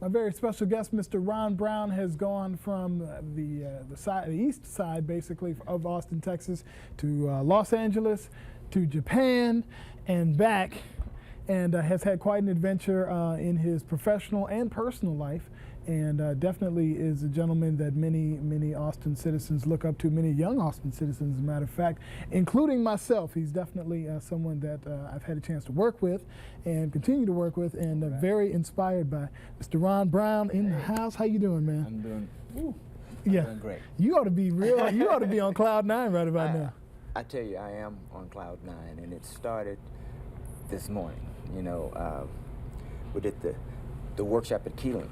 A very special guest, Mr. Ron Brown, has gone from the east side, basically, of Austin, Texas, to Los Angeles, to Japan, and back, and has had quite an adventure in his professional and personal life, and definitely is a gentleman that many Austin citizens look up to, many young Austin citizens, as a matter of fact, including myself. He's definitely someone that I've had a chance to work with and continue to work with, and very inspired by. Mr. Ron Brown in the house. How you doing, man? I'm doing, yeah. doing great. You ought to be real. You ought to be on cloud 9 right about now. I tell you, I am on cloud 9, and it started this morning. You know, we did the workshop at Keeling.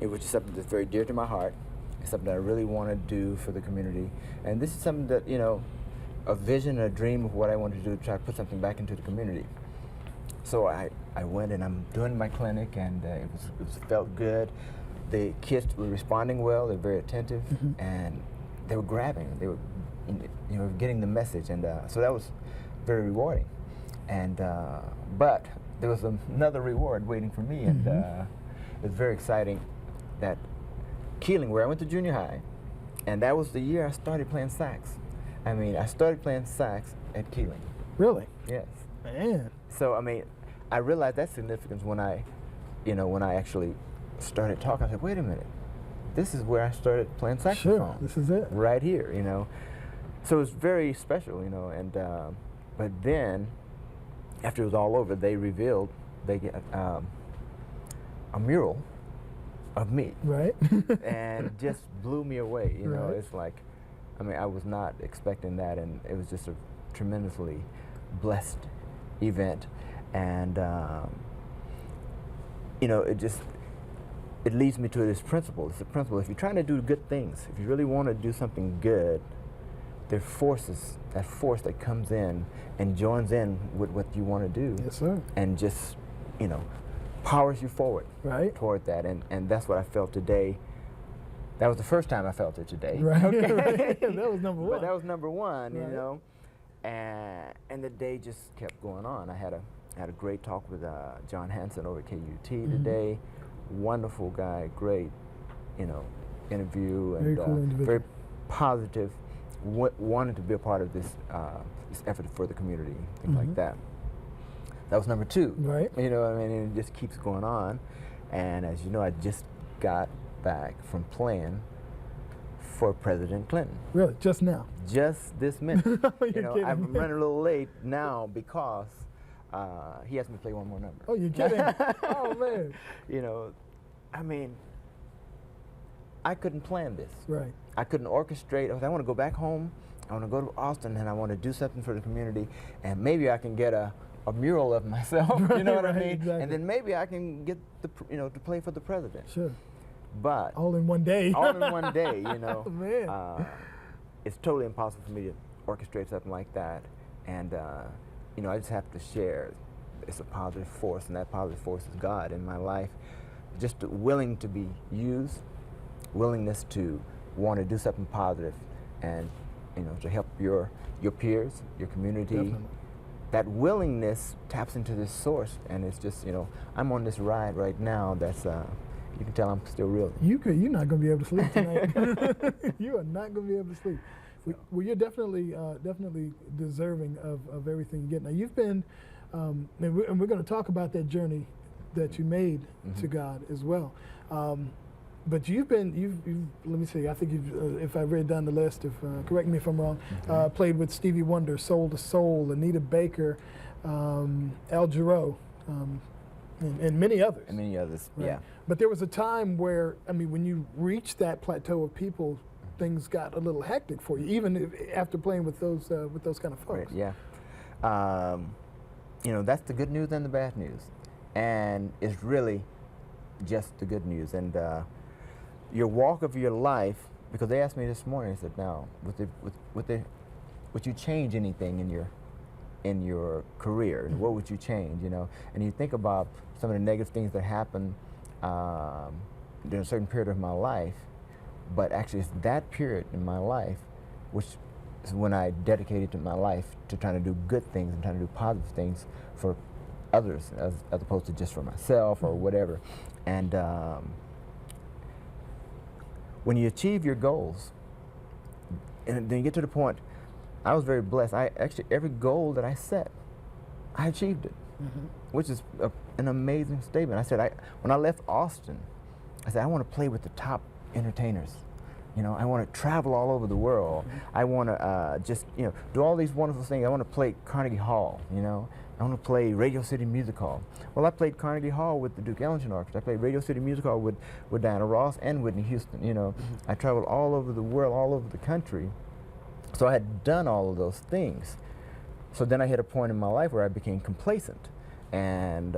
It was just something that's very dear to my heart. It's something that I really want to do for the community. And this is something that, you know, a vision, a dream of what I wanted to do to try to put something back into the community. So I went and I'm doing my clinic, and it felt good. The kids were responding well, they're very attentive, and they were grabbing, they were, you know, getting the message, and so that was very rewarding. And but there was another reward waiting for me, and it was very exciting that Keeling, where I went to junior high, and that was the year I started playing sax. I mean, I started playing sax at Keeling. Really? Yes. Man. So, I mean, I realized that significance when I actually started talking. I said, wait a minute, this is where I started playing saxophone. Sure, this is it. Right here, you know. So it was very special, you know, and but then, after it was all over, they revealed they get a mural of me. Right. And just blew me away, you know. Right. It's like, I mean, I was not expecting that, and it was just a tremendously blessed event. And, you know, it leads me to this principle. It's a principle. If you're trying to do good things, if you really want to do something good, there are forces, that force that comes in and joins in with what you want to do. Yes, sir. And just, you know, powers you forward. Right. Toward that. And that's what I felt today. That was the first time I felt it today. Right. Okay. Right. That was number one. But that was number one, right. You know. And the day just kept going on. I had a great talk with John Hanson over at KUT today. Wonderful guy, great, you know, interview, and very cool individual. Very positive. Wanted to be a part of this this effort for the community, things like that. That was number two. Right. You know, I mean, it just keeps going on. And as you know, I just got back from playing for President Clinton. Really? Just now? Just this minute. You know, kidding. I'm running a little late now because he asked me to play one more number. Oh, you're kidding? Oh, man. You know, I mean, I couldn't plan this. Right. I couldn't orchestrate. I want to go back home. I want to go to Austin, and I want to do something for the community, and maybe I can get a mural of myself. You know what I mean? Exactly. And then maybe I can get to play for the president. Sure. But all in one day. All in one day. You know. Oh, man. It's totally impossible for me to orchestrate something like that, and you know, I just have to share. It's a positive force, and that positive force is God in my life. Just willing to be used, willingness to want to do something positive, and you know, to help your peers, your community. Definitely. That willingness taps into this source, and it's just, you know, I'm on this ride right now. That's you can tell I'm still real. You're not going to be able to sleep tonight. You are not going to be able to sleep. Well, you're definitely deserving of everything you get. Now, you've been, and we're going to talk about that journey that you made to God as well. But you've let me see, I think if I read down the list, correct me if I'm wrong, played with Stevie Wonder, Soul to Soul, Anita Baker, Al Jarreau, and many others. And many others, right? Yeah. But there was a time where, I mean, when you reached that plateau of people, things got a little hectic for you, even after playing with those kind of folks. Right, yeah. You know, that's the good news and the bad news. And it's really just the good news. And your walk of your life, because they asked me this morning, I said, now, would you change anything in your career, and what would you change, you know? And you think about some of the negative things that happened during a certain period of my life, but actually it's that period in my life which is when I dedicated to my life to trying to do good things and trying to do positive things for others as opposed to just for myself or whatever. And when you achieve your goals, and then you get to the point, I was very blessed. I actually, every goal that I set, I achieved it, which is an amazing statement. I said, when I left Austin, I said, I want to play with the top entertainers. You know, I want to travel all over the world. I want to just, you know, do all these wonderful things. I want to play Carnegie Hall, you know. I want to play Radio City Music Hall. Well, I played Carnegie Hall with the Duke Ellington Orchestra. I played Radio City Music Hall with Diana Ross and Whitney Houston, you know. I traveled all over the world, all over the country. So I had done all of those things. So then I hit a point in my life where I became complacent. And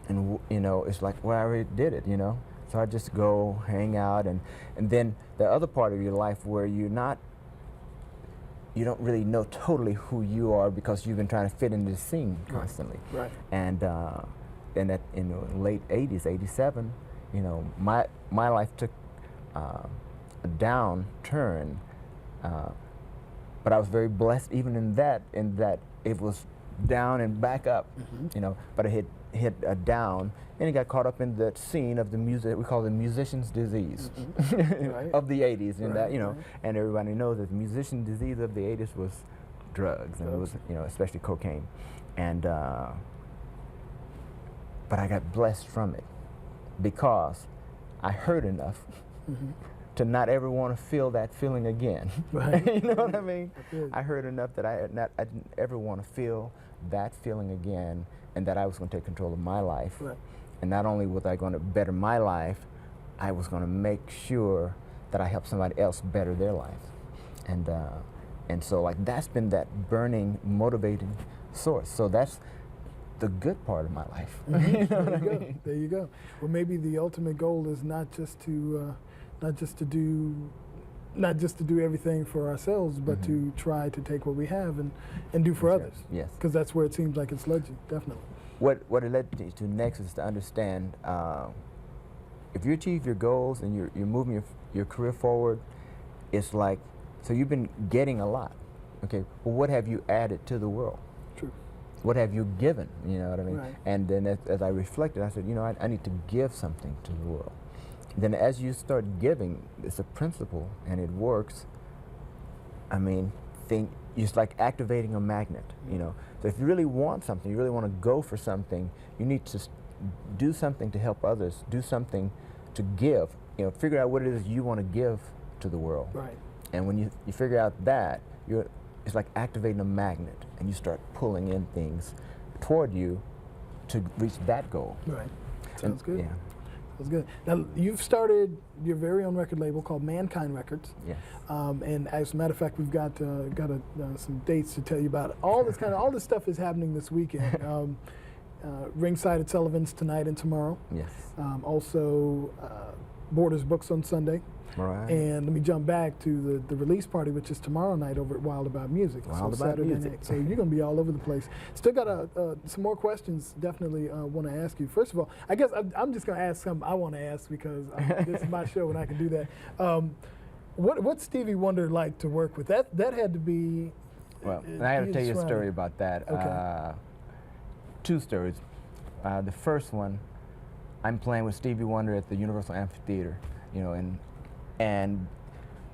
you know, it's like, well, I already did it, you know. So I just go hang out, and then the other part of your life where you don't really know totally who you are because you've been trying to fit into the scene constantly. Right. And in the late 80s, 87, you know, my life took a downturn, but I was very blessed even in that it was down and back up, you know, but it hit a down, and it got caught up in the scene of the music we call the musician's disease of the 80s, and that, you know, and everybody knows that the musician disease of the 80s was drugs, and it was, you know, especially cocaine, and but I got blessed from it because I heard enough to not ever want to feel that feeling again. You know what I mean? I heard enough that I didn't ever want to feel that feeling again, and that I was going to take control of my life. And not only was I going to better my life, I was going to make sure that I helped somebody else better their life. And so, like, that's been that burning, motivating source. So that's the good part of my life. You know what I mean? There you go. Well, maybe the ultimate goal is not just to do everything for ourselves, but to try to take what we have and do for others. Yes. Because that's where it seems like it's led you, definitely. What it led me to next is to understand if you achieve your goals and you're moving your career forward, it's like, so you've been getting a lot. Okay, well, what have you added to the world? True. What have you given? You know what I mean? Right. And then as I reflected, I said, you know, I need to give something to the world. Then as you start giving, it's a principle and it works. I mean, it's like activating a magnet, you know. So if you really want something, you really want to go for something, you need to do something to help others, do something to give, you know, figure out what it is you want to give to the world. Right. And when you figure out that, it's like activating a magnet, and you start pulling in things toward you to reach that goal. Right. Sounds good. Yeah. That's good. Now, you've started your very own record label called Mankind Records. Yes. And as a matter of fact, we've got some dates to tell you about. All this stuff is happening this weekend. Ringside at Sullivan's tonight and tomorrow. Yes. Also, Borders Books on Sunday. Right. And let me jump back to the release party, which is tomorrow night over at Wild About Music. Wild so About Saturday Music. night. So you're going to be all over the place. Still got some more questions definitely want to ask you. First of all, I guess I'm just going to ask something I want to ask because this is my show and I can do that. What's Stevie Wonder like to work with? That had to be... Well, and I got to tell you a story about that. Okay. Two stories. The first one, I'm playing with Stevie Wonder at the Universal Amphitheater, you know, and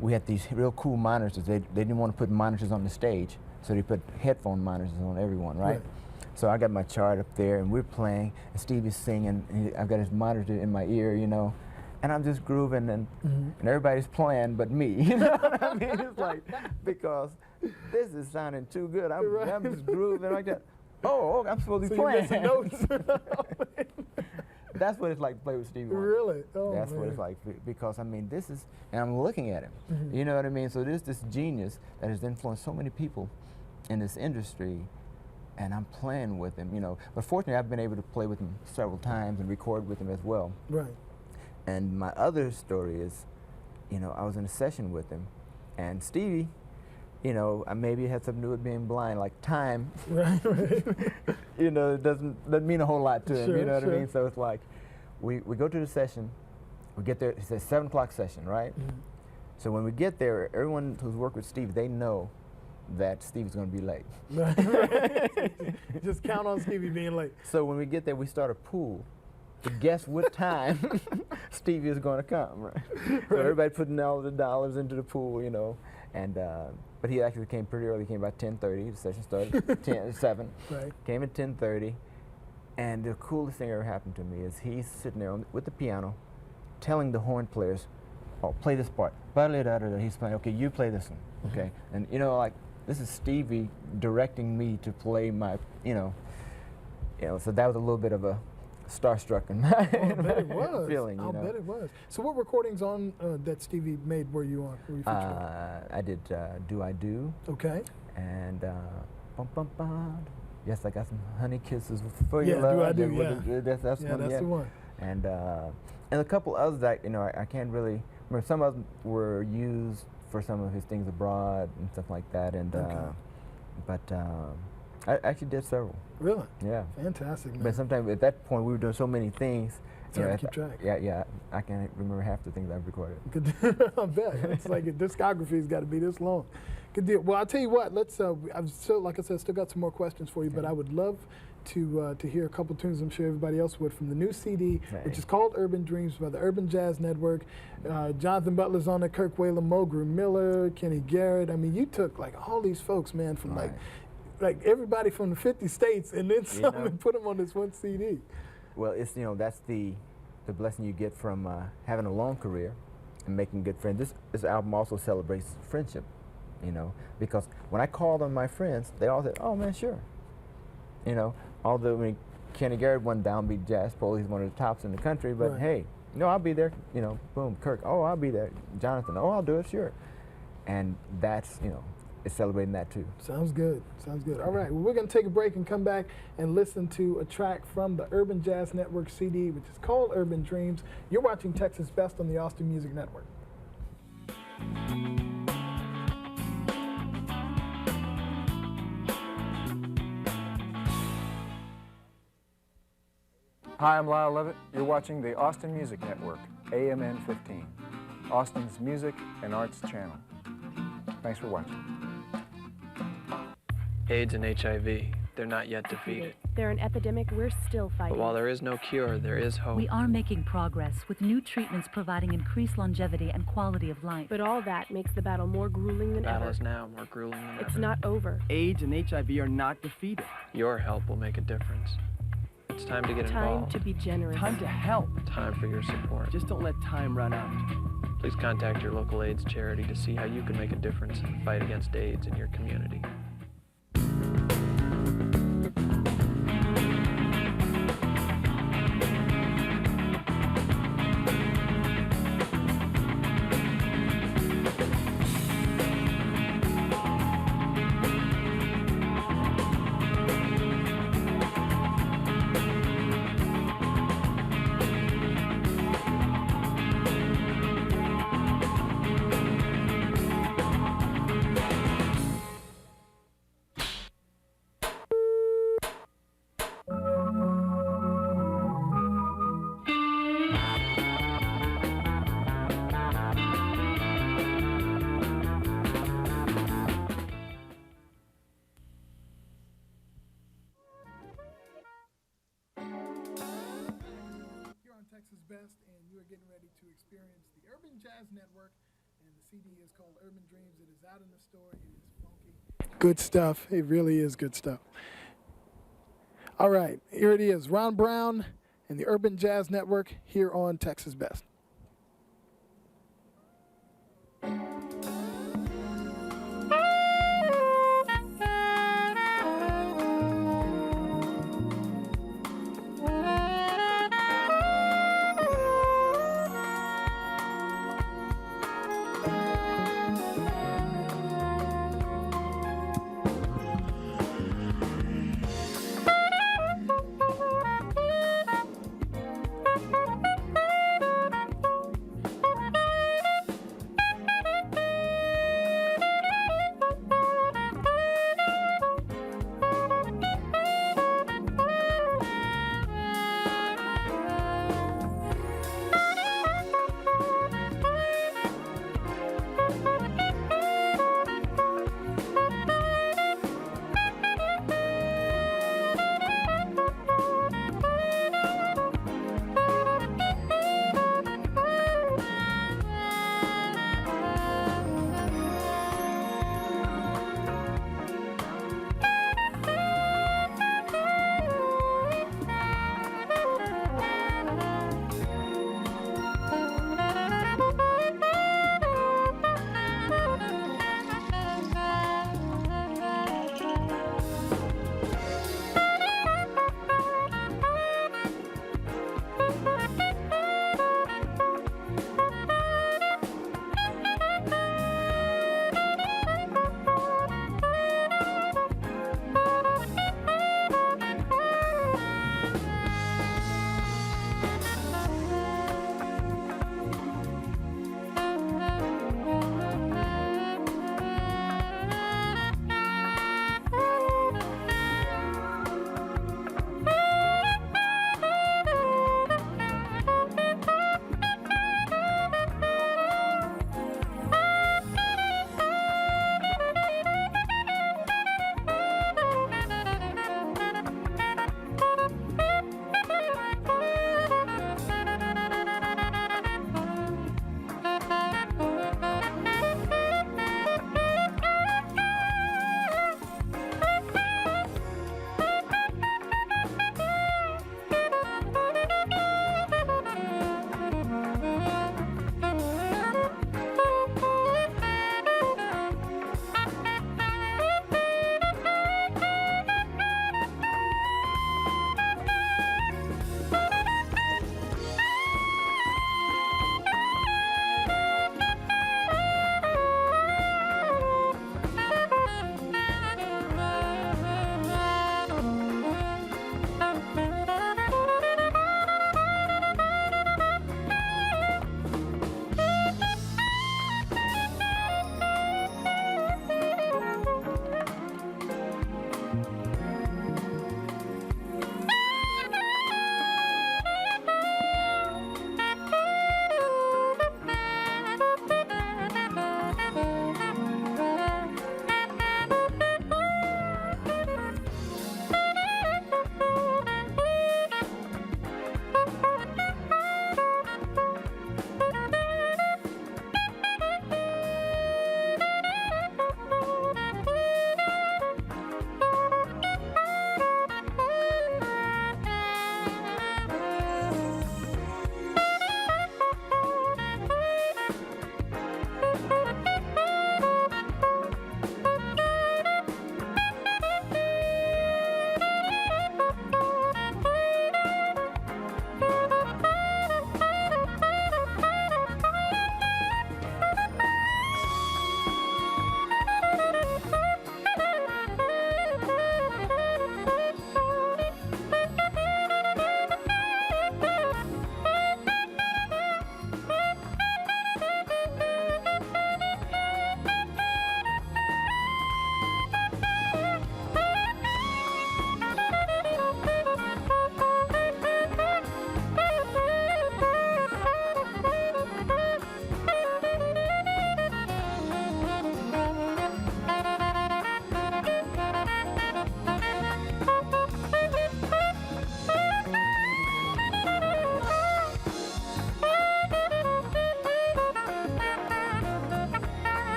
we had these real cool monitors. They didn't want to put monitors on the stage, so they put headphone monitors on everyone, right? So I got my chart up there, and we're playing, and Stevie's singing, and I've got his monitor in my ear, you know, and I'm just grooving, and everybody's playing but me, you know what I mean? It's like, because this is sounding too good. I'm just grooving like that. Oh, I'm supposed to be playing. Some notes. That's what it's like to play with Stevie Wonder. Really? Oh, That's man. what it's like, because I mean, this is, and I'm looking at him. You know what I mean? So there's this genius that has influenced so many people in this industry, and I'm playing with him, you know. But fortunately, I've been able to play with him several times and record with him as well. Right. And my other story is, you know, I was in a session with him, and Stevie, you know, maybe it had something to do with being blind, like time. Right. You know, it doesn't mean a whole lot to him, Sure, you know what sure. I mean? So it's like, we go to the session, we get there, it's a 7 o'clock session, right? So when we get there, everyone who's worked with Steve, they know that Steve's going to be late. Right. Just count on Stevie being late. So when we get there, we start a pool to guess what time Stevie is going to come, right? So everybody putting all the dollars into the pool, you know, and but he actually came pretty early. He came about 10:30. The session started 7. Right. Came at 10:30, and the coolest thing ever happened to me is he's sitting there with the piano, telling the horn players, "Oh, play this part." He's playing. Okay, you play this one. Okay, and you know, like this is Stevie directing me to play my, you know. So that was a little bit of a starstruck in my, I bet it was. feeling. I'll bet it was. So what recordings on that Stevie made were you on? Were you featured on? I did Do I Do, Okay. and Bum Bum Bum. Yes, I got some honey kisses for Yeah, your love. Do I Do, yeah. That's Yeah, one. that's Yeah. the one. And a couple others that I can't really remember. Some of them were used for some of his things abroad and stuff like that. And but I actually did several. Really? Yeah. Fantastic, man. But sometimes at that point we were doing so many things. It's hard to keep track. Yeah. I can't remember half the things I've recorded. I bet. It's like a discography's got to be this long. Good deal. Well, I'll tell you what. Let's. I've still, like I said, still got some more questions for you, but I would love to hear a couple tunes. I'm sure everybody else would, from the new CD, which is called Urban Dreams by the Urban Jazz Network. Jonathan Butler's on it, Kirk Whalum, Mulgrew Miller, Kenny Garrett. I mean, you took like all these folks, man, from like everybody from the 50 states, and then some, and put them on this one CD. Well, it's that's the blessing you get from having a long career and making good friends. This album also celebrates friendship, because when I called on my friends, they all said, "Oh man, sure." Although Kenny Garrett won Downbeat Jazz Poll, he's one of the tops in the country, but hey, I'll be there. Boom, Kirk, oh, I'll be there. Jonathan, oh, I'll do it, sure. And that's, it's celebrating that too. Sounds good. Sounds good. All right. Well, we're going to take a break and come back and listen to a track from the Urban Jazz Network CD, which is called Urban Dreams. You're watching Texas Best on the Austin Music Network. Hi, I'm Lyle Levitt. You're watching the Austin Music Network, AMN 15, Austin's music and arts channel. Thanks for watching. AIDS and HIV, they're not yet defeated. They're an epidemic we're still fighting. But while there is no cure, there is hope. We are making progress, with new treatments providing increased longevity and quality of life. But all that makes the battle more grueling than The battle ever. is now more grueling than It's ever. not over. AIDS and HIV are not defeated. Your help will make a difference. It's time to get Time involved. to be generous. Time to help. Time for your support. Just don't let time run out. Please contact your local AIDS charity to see how you can make a difference in the fight against AIDS in your community. Texas Best, and you are getting ready to experience the Urban Jazz Network, and the CD is called Urban Dreams. It is out in the store. It is funky. Good stuff. It really is good stuff. All right, here it is. Ron Brown and the Urban Jazz Network here on Texas Best.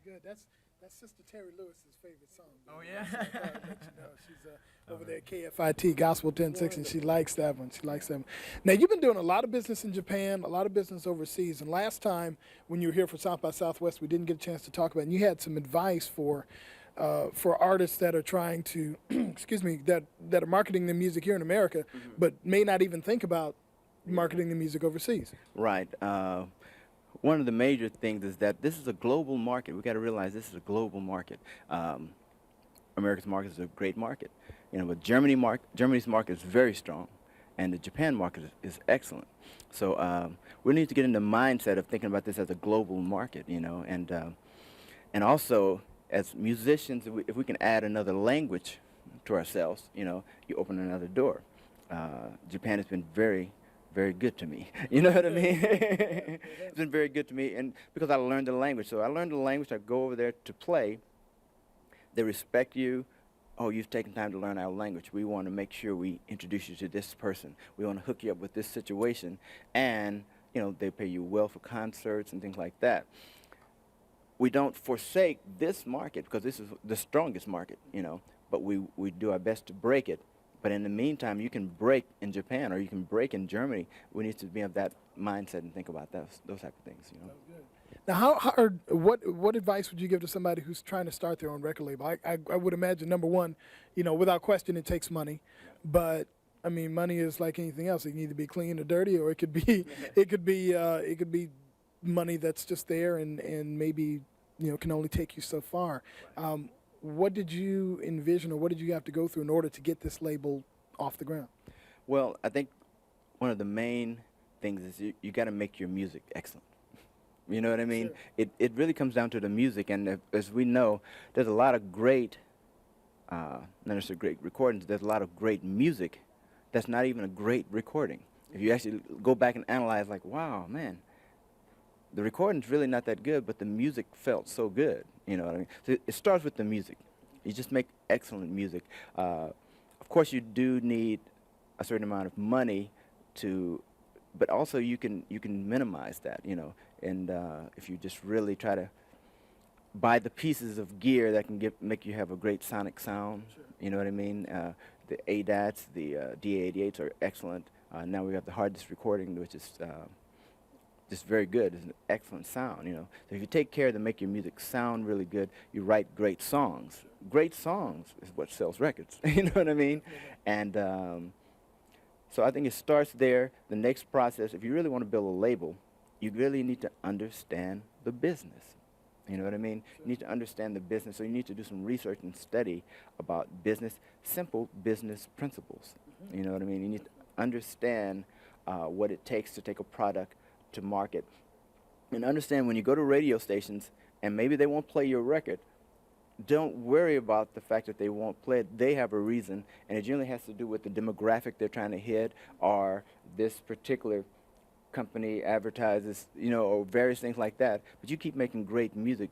good. That's Sister Terry Lewis's favorite song. Oh, yeah? So I thought I'd let you know. She's over there at KFIT Gospel 10-6, and she likes that one. She likes that one. Now, you've been doing a lot of business in Japan, a lot of business overseas. And last time when you were here for South by Southwest, we didn't get a chance to talk about it. And you had some advice for artists that are trying to, excuse me, that are marketing their music here in America, but may not even think about marketing the music overseas. Right. One of the major things is that this is a global market. We got to realize this is a global market. America's market is a great market, but Germany's market is very strong, and the Japan market is excellent. So we need to get in the mindset of thinking about this as a global market, and also as musicians, if we can add another language to ourselves, you open another door. Japan has been very good to me. You know what I mean? It's been very good to me, and because I learned the language. So I learned the language. I go over there to play. They respect you. Oh, you've taken time to learn our language. We want to make sure we introduce you to this person. We want to hook you up with this situation, and they pay you well for concerts and things like that. We don't forsake this market because this is the strongest market, but we do our best to break it. But in the meantime, you can break in Japan or you can break in Germany. We need to be of that mindset and think about those type of things. Now, what advice would you give to somebody who's trying to start their own record label? I would imagine, number one, without question, it takes money. But I mean, money is like anything else. It can either be clean or dirty, or it could be it could be money that's just there and maybe can only take you so far. What did you envision, or what did you have to go through in order to get this label off the ground? Well, I think one of the main things is you got to make your music excellent. You know what I mean? Sure. It really comes down to the music, and as we know, there's a lot of great, not necessarily great recordings, there's a lot of great music that's not even a great recording. If you actually go back and analyze, like, wow, man, the recording's really not that good, but the music felt so good. You know what I mean? So it starts with the music. You just make excellent music. Of course, you do need a certain amount of money but also you can minimize that, and if you just really try to buy the pieces of gear that can make you have a great sonic sound. Sure. You know what I mean? The ADATs, the DA88s are excellent. Now we have the hard disk recording, which is just very good. It's an excellent sound, So if you take care to make your music sound really good, you write great songs. Great songs is what sells records. You know what I mean? And so I think it starts there. The next process, if you really want to build a label, you really need to understand the business. You know what I mean? Sure. You need to understand the business, so you need to do some research and study about business, simple business principles. Mm-hmm. You know what I mean? You need to understand what it takes to take a product to market. And understand when you go to radio stations and maybe they won't play your record, don't worry about the fact that they won't play it. They have a reason, and it generally has to do with the demographic they're trying to hit, or this particular company advertises, or various things like that. But you keep making great music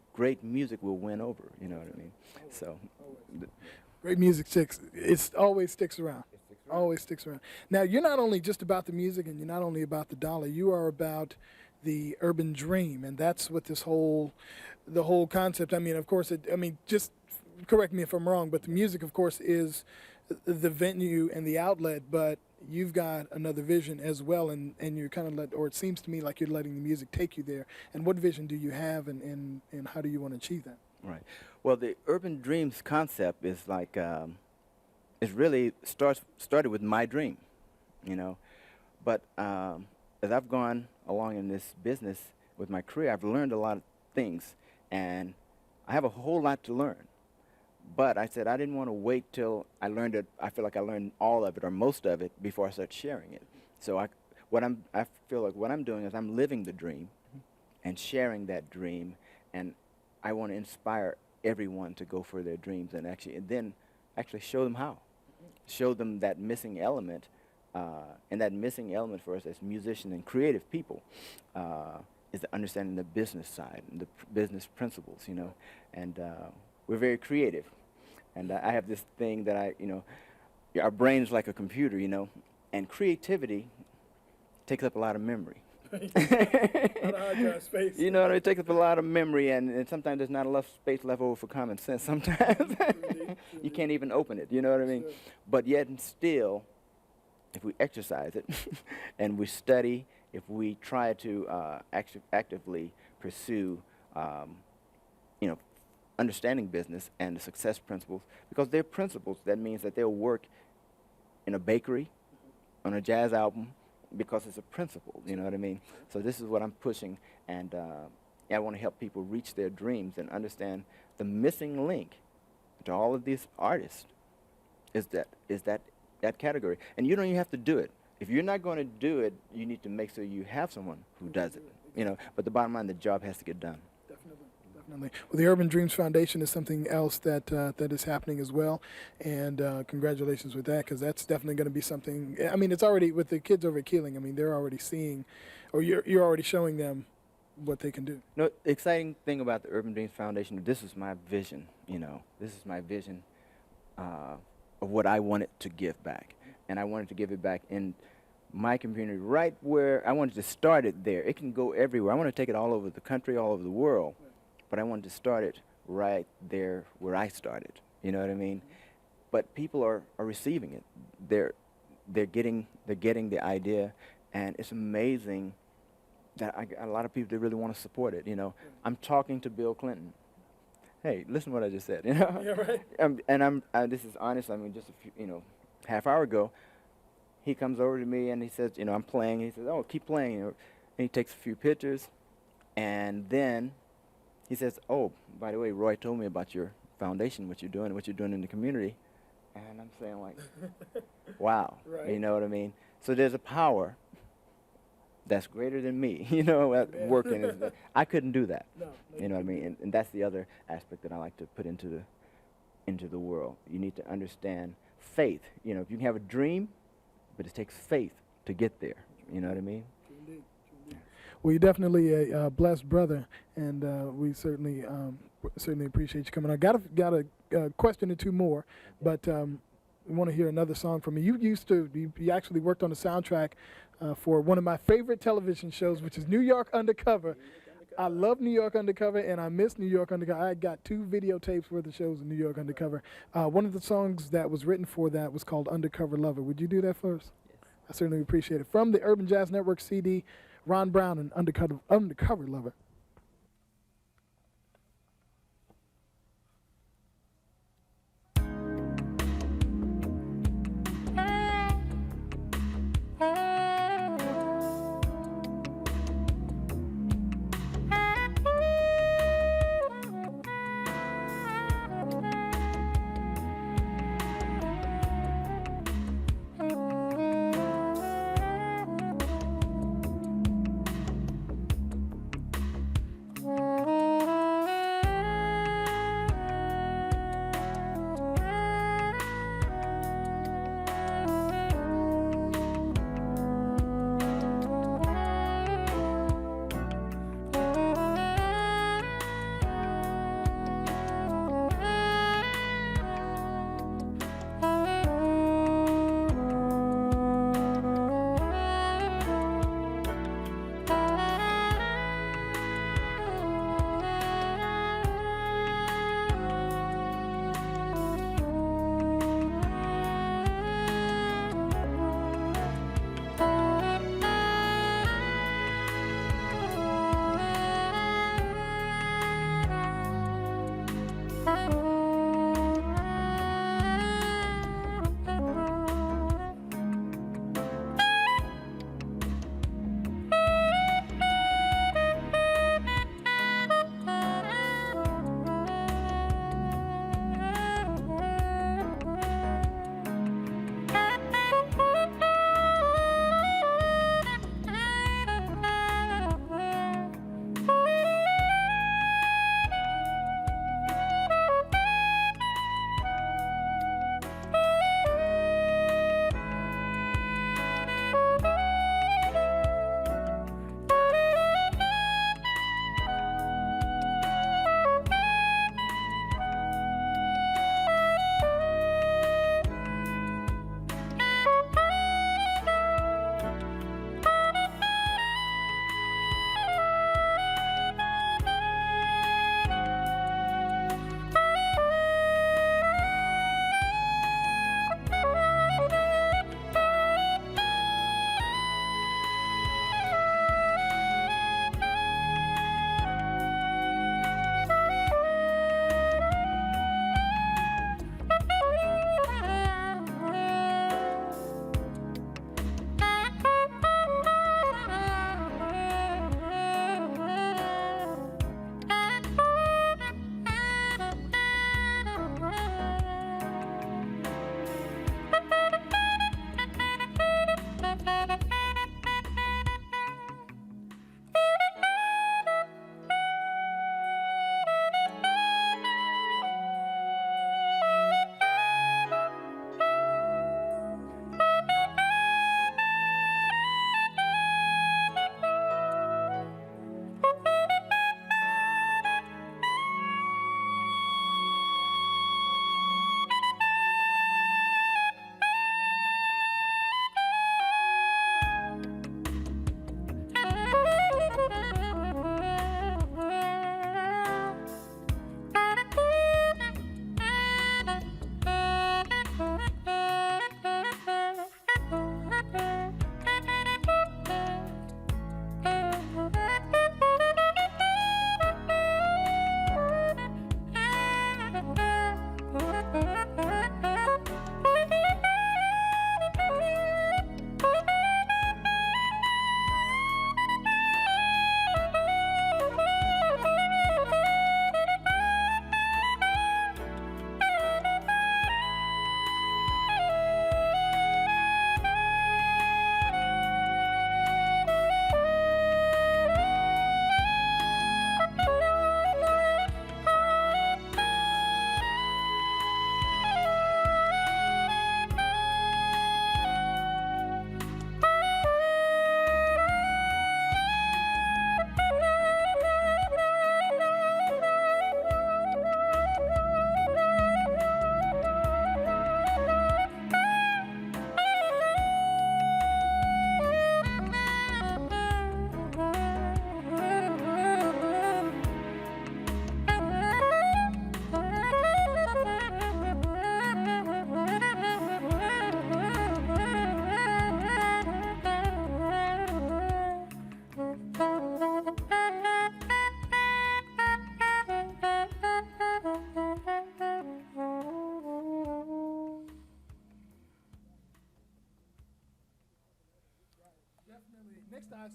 will win over, you know what I mean? So great music always sticks around. Always sticks around. Now, you're not only just about the music, and you're not only about the dollar. You are about the urban dream, and that's what the whole concept. I mean, of course, just correct me if I'm wrong, but the music, of course, is the venue and the outlet. But you've got another vision as well, and you're kind of or it seems to me like you're letting the music take you there. And what vision do you have, and how do you want to achieve that? Right. Well, the urban dreams concept is like. It really started with my dream, But as I've gone along in this business with my career, I've learned a lot of things, and I have a whole lot to learn. But I said I didn't want to wait till I learned it. I feel like I learned all of it or most of it before I start sharing it. So I feel like what I'm doing is I'm living the dream and sharing that dream, and I want to inspire everyone to go for their dreams and then show them how. Show them that missing element, and that missing element for us as musicians and creative people is the understanding the business side and the business principles, And we're very creative, and I have this thing that our brain is like a computer, and creativity takes up a lot of memory. A lot of hard space. You know, it takes up a lot of memory, and sometimes there's not enough space left over for common sense. Sometimes you can't even open it. You know what I mean? Sure. But yet and still, if we exercise it and we study, if we try to actively pursue, you know, understanding business and the success principles, because they're principles, that means that they'll work in a bakery, on a jazz album, because it's a principle, you know what I mean? So this is what I'm pushing, and I want to help people reach their dreams and understand the missing link to all of these artists is that category. And you don't even have to do it. If you're not going to do it, you need to make sure you have someone who does it, you know? But the bottom line, the job has to get done. Definitely. Well, the Urban Dreams Foundation is something else that that is happening as well, and congratulations with that, because that's definitely going to be something. I mean, it's already with the kids over at Keeling. I mean, they're already seeing, or you're already showing them what they can do. No, the exciting thing about the Urban Dreams Foundation, this is my vision, you know. This is my vision of what I wanted to give back, and I wanted to give it back in my community, right where I wanted to start it there. It can go everywhere. I want to take it all over the country, all over the world. But I wanted to start it right there where I started. You know what I mean? But people are receiving it. They're getting the idea, and it's amazing that a lot of people, they really want to support it. You know, I'm talking to Bill Clinton. Hey, listen to what I just said. You know, Yeah, right. And this is honest. I mean, just a few, you know, half hour ago, he comes over to me and he says, you know, I'm playing. He says, oh, keep playing. You know, and he takes a few pictures, and then he says, oh, by the way, Roy told me about your foundation, what you're doing in the community. And I'm saying, like, wow, Right. you know what I mean? So there's a power that's greater than me, you know, at working. I couldn't do that, No, you know what I mean? And that's the other aspect that I like to put into the world. You need to understand faith. You know, if you can have a dream, but it takes faith to get there, you know what I mean? Well, you're definitely a blessed brother, and we certainly appreciate you coming on. Got a question or two more, but we want to hear another song from you. You actually worked on the soundtrack for one of my favorite television shows, which is New York Undercover. I love New York Undercover, and I miss New York Undercover. I got 2 videotapes worth of shows in New York Undercover. One of the songs that was written for that was called Undercover Lover. Would you do that for us? Yes. I certainly appreciate it. From the Urban Jazz Network CD, Ron Brown and Undercover Lover.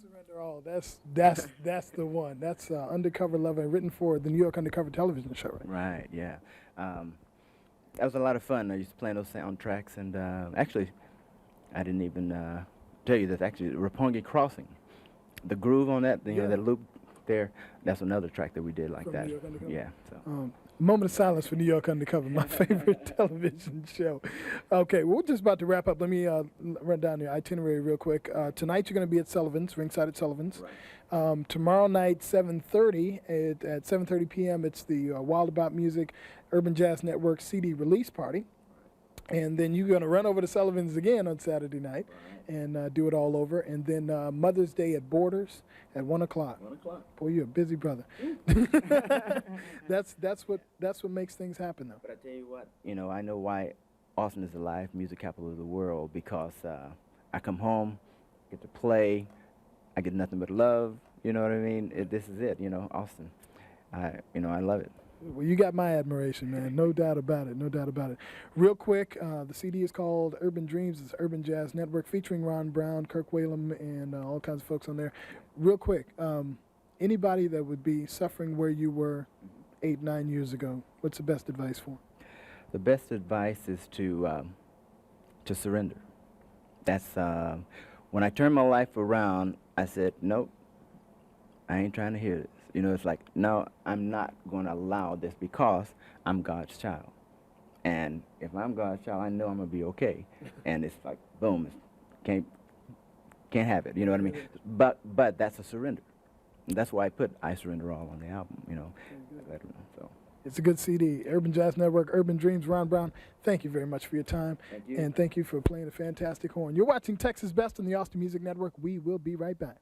Surrender All. That's the one. That's Undercover Lover, written for the New York Undercover television show, right? Right, yeah. That was a lot of fun. I used to play those soundtracks, and actually, I didn't even tell you that actually Roppongi Crossing, the groove on that, you know, that loop there, that's another track that we did like From that. New York Undercover? Yeah. So. Moment of silence for New York Undercover, my favorite television show. Okay, we're just about to wrap up. Let me run down the itinerary real quick. Tonight you're going to be at Sullivan's, ringside at Sullivan's. Right. Tomorrow night, 7:30, at 7:30 p.m., it's the Wild About Music Urban Jazz Network CD release party. And then you're going to run over to Sullivan's again on Saturday night and do it all over. And then Mother's Day at Borders at 1 o'clock. 1 o'clock. Boy, you're a busy brother. That's what makes things happen, though. But I tell you what, you know, I know why Austin is the live music capital of the world, because I come home, get to play, I get nothing but love. You know what I mean? This is it, you know, Austin. I love it. Well, you got my admiration, man. No doubt about it. No doubt about it. Real quick, the CD is called Urban Dreams. It's Urban Jazz Network featuring Ron Brown, Kirk Whalum, and all kinds of folks on there. Real quick, anybody that would be suffering where you were 8, 9 years ago, what's the best advice for? The best advice is to surrender. That's when I turned my life around, I said, nope, I ain't trying to hear this. You know, it's like, no, I'm not going to allow this, because I'm God's child. And if I'm God's child, I know I'm going to be okay. And it's like, boom, can't have it. You know what I mean? But that's a surrender. And that's why I put I Surrender All on the album, you know. So. It's a good CD. Urban Jazz Network, Urban Dreams. Ron Brown, thank you very much for your time. Thank you. And thank you for playing a fantastic horn. You're watching Texas Best on the Austin Music Network. We will be right back.